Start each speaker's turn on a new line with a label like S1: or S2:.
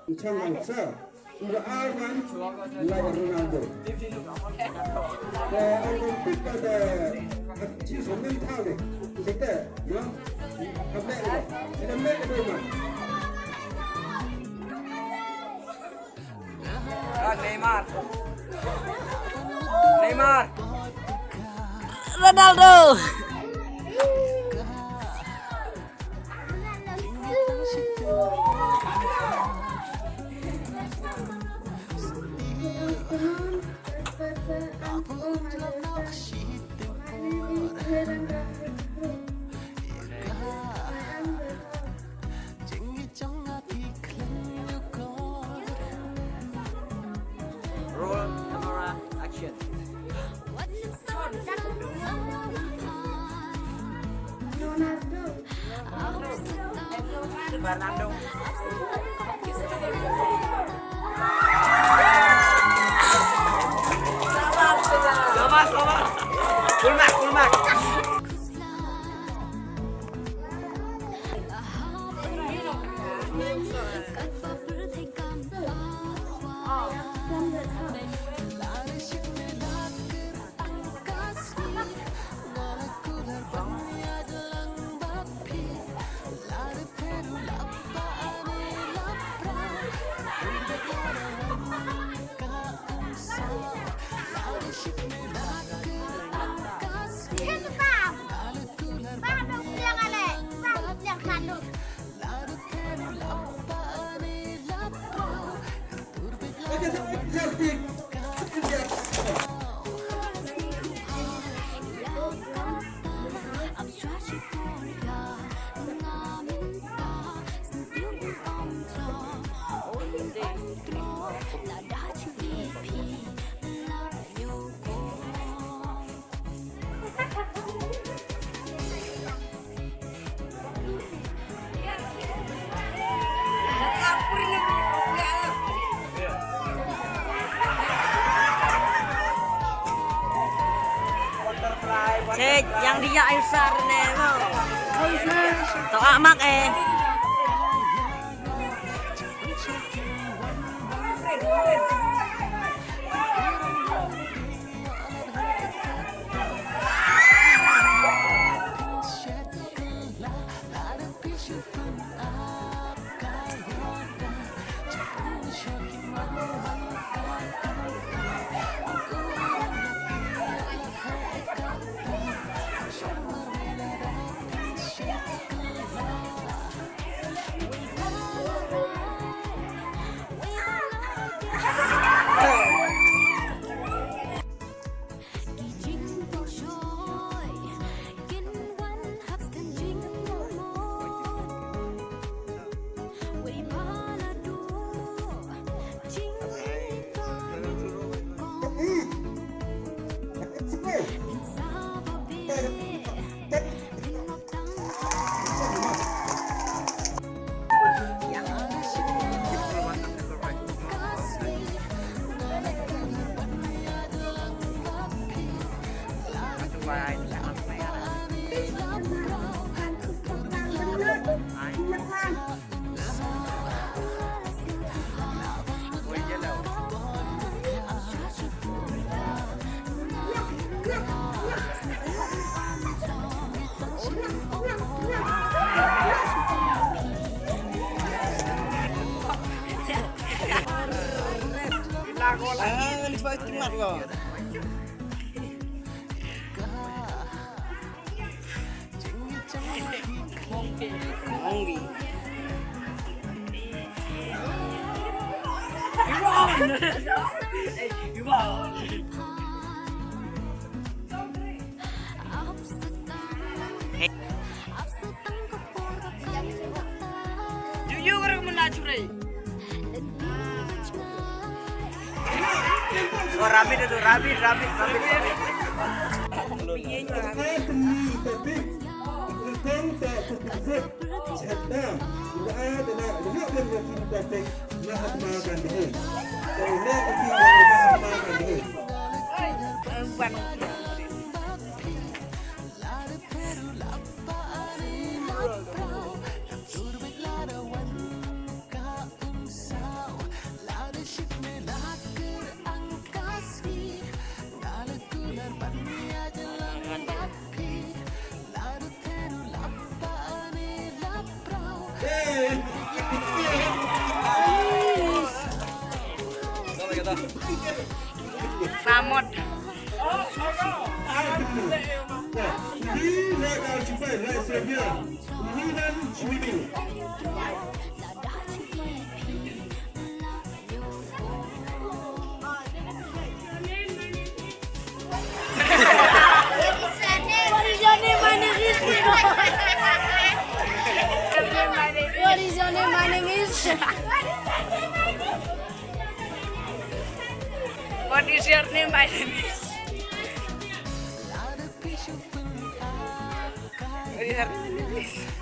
S1: Bangsa berarman lawan Ronaldo. Olimpik ada aksi mental deh. Kita yang sampai kita make bermain.
S2: Neymar. Neymar.
S3: Ronaldo.
S2: Roll camera action. Fernando. Sabar. Full mark.
S3: Cek yang dia Aisar nemo. Tok amak Monggi.
S2: Jujur orang menacuri. Oh, Rabi itu, Rabi. Mamot.
S1: Ini legal cepat, right Serbia. Ini dan swimming.
S4: What is your name? My name is. What is your name? My name is.
S2: What is your name? My name is. What is your name?